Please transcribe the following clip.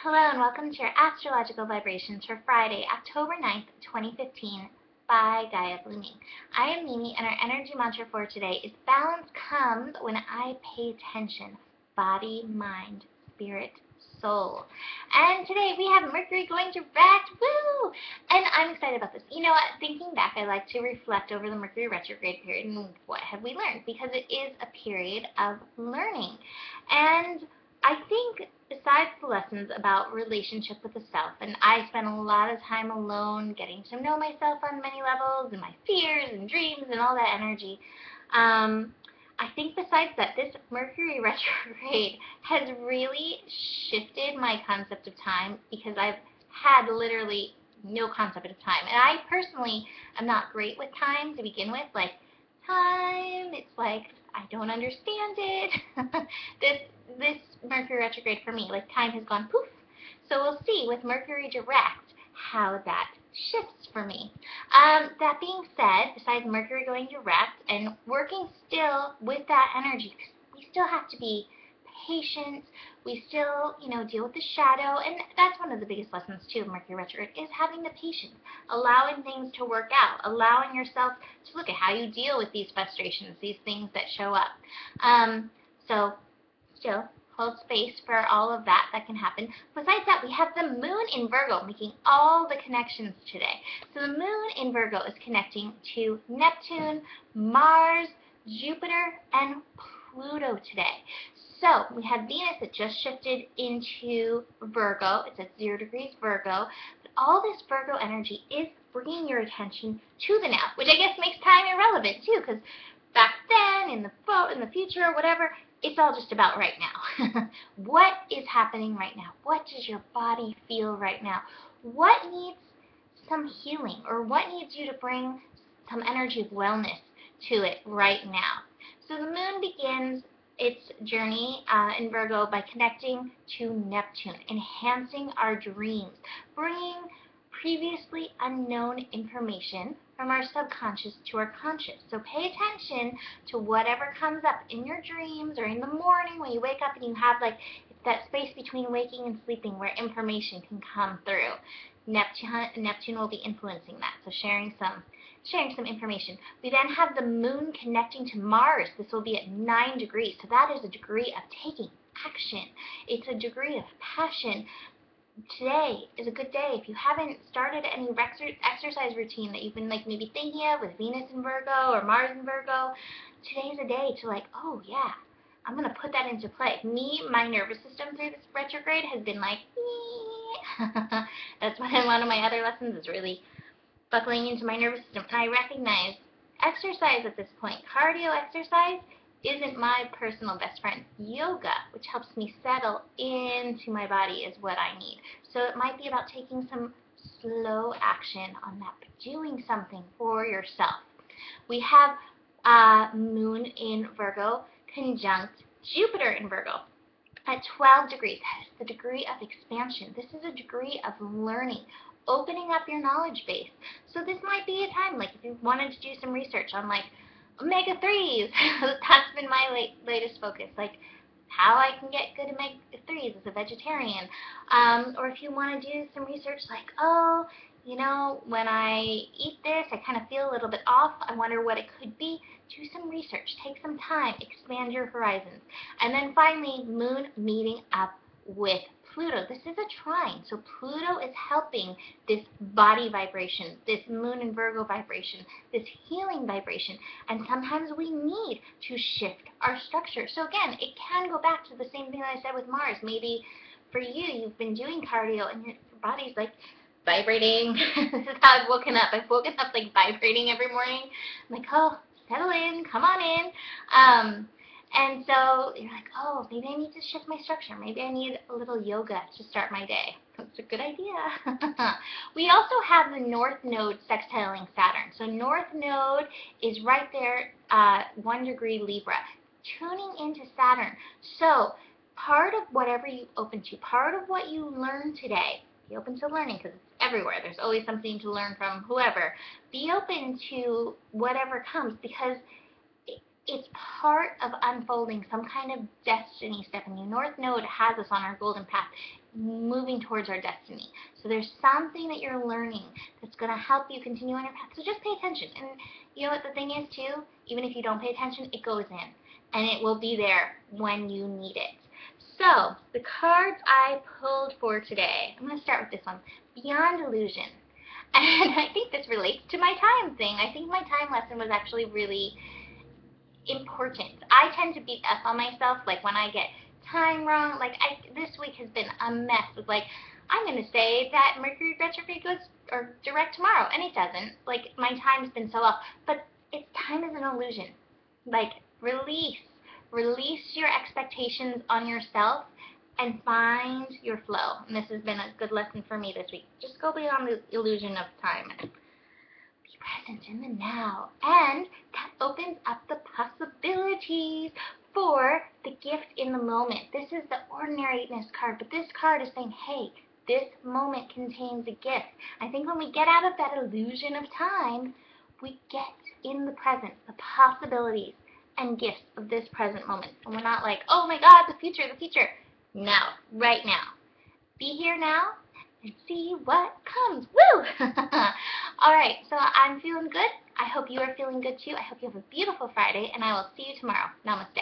Hello and welcome to your astrological vibrations for Friday, October 9th, 2015 by Gaia Blooming. I am Mimi and our energy mantra for today is balance comes when I pay attention. Body, mind, spirit, soul. And today we have Mercury going direct. Woo! And I'm excited about this. You know what? Thinking back, I like to reflect over the Mercury retrograde period and what have we learned, because it is a period of learning. And I think besides the lessons about relationship with the self, and I spent a lot of time alone getting to know myself on many levels and my fears and dreams and all that energy, I think besides that, this Mercury retrograde has really shifted my concept of time, because I've had literally no concept of time. And I personally am not great with time to begin with. Like, time, it's like I don't understand it. this Mercury retrograde for me, like, time has gone poof. So we'll see with Mercury direct how that shifts for me. That being said, besides Mercury going direct and working still with that energy, we still have to be patient. We still, deal with the shadow, and that's one of the biggest lessons too of Mercury retrograde is having the patience, allowing things to work out, allowing yourself to look at how you deal with these frustrations, these things that show up. So still hold space for all of that can happen. Besides that, we have the moon in Virgo making all the connections today. So the moon in Virgo is connecting to Neptune, Mars, Jupiter, and Pluto today. So we have Venus that just shifted into Virgo. It's at 0 degrees Virgo. But all this Virgo energy is bringing your attention to the now, which I guess makes time irrelevant too, because back then, in the future, whatever, it's all just about right now. What is happening right now? What does your body feel right now? What needs some healing, or what needs you to bring some energy of wellness to it right now? So the moon begins its journey in Virgo by connecting to Neptune, enhancing our dreams, bringing previously unknown information from our subconscious to our conscious. So pay attention to whatever comes up in your dreams or in the morning when you wake up and you have that space between waking and sleeping where information can come through. Neptune will be influencing that, so sharing some information. We then have the moon connecting to Mars. This will be at 9 degrees, so that is a degree of taking action. It's a degree of passion. Today is a good day. If you haven't started any exercise routine that you've been maybe thinking of with Venus in Virgo or Mars in Virgo, today's a day to oh yeah, I'm going to put that into play. My nervous system through this retrograde has been that's one of my other lessons, is really buckling into my nervous system. And I recognize exercise at this point, cardio exercise, isn't my personal best friend. Yoga, which helps me settle into my body, is what I need. So it might be about taking some slow action on that, but doing something for yourself. We have moon in Virgo conjunct Jupiter in Virgo at 12 degrees. That is the degree of expansion. This is a degree of learning, opening up your knowledge base. So this might be a time, if you wanted to do some research on omega-3s, that's been my latest focus, how I can get good omega-3s as a vegetarian. Or if you want to do some research when I eat this, I kind of feel a little bit off. I wonder what it could be. Do some research. Take some time. Expand your horizons. And then finally, moon meeting up with Pluto. This is a trine. So Pluto is helping this body vibration, this moon in Virgo vibration, this healing vibration. And sometimes we need to shift our structure. So again, it can go back to the same thing that I said with Mars. Maybe for you've been doing cardio and your body's vibrating. This is how I've woken up. I've woken up vibrating every morning. I'm oh, settle in, come on in. And so you're oh, maybe I need to shift my structure. Maybe I need a little yoga to start my day. That's a good idea. We also have the North Node sextiling Saturn. So North Node is right there, 1 degree Libra, tuning into Saturn. So part of whatever you open to, part of what you learn today, be open to learning, because it's everywhere. There's always something to learn from whoever. Be open to whatever comes, because it's part of unfolding some kind of destiny step in you. North Node has us on our golden path. moving towards our destiny. So there's something that you're learning that's going to help you continue on your path. So just pay attention. And you know what the thing is too? Even if you don't pay attention, it goes in. And it will be there when you need it. So the cards I pulled for today, I'm going to start with this one. Beyond Illusion. And I think this relates to my time thing. I think my time lesson was actually really important. I tend to beat up on myself, like when I get time wrong. Like this week has been a mess with like, I'm going to say that Mercury retrograde goes or direct tomorrow, and it doesn't. Like my time's been so off, but time is an illusion. Like release your expectations on yourself and find your flow. And this has been a good lesson for me this week. Just go beyond the illusion of time. Be present in the now. And that opens up the possibilities for the gift in the moment. This is the ordinariness card, but this card is saying, hey, this moment contains a gift. I think when we get out of that illusion of time, we get in the present, the possibilities and gifts of this present moment. And we're not like, oh my God, the future. Now, right now. Be here now and see what comes. Woo! All right, so I'm feeling good. I hope you are feeling good too. I hope you have a beautiful Friday, and I will see you tomorrow. Namaste.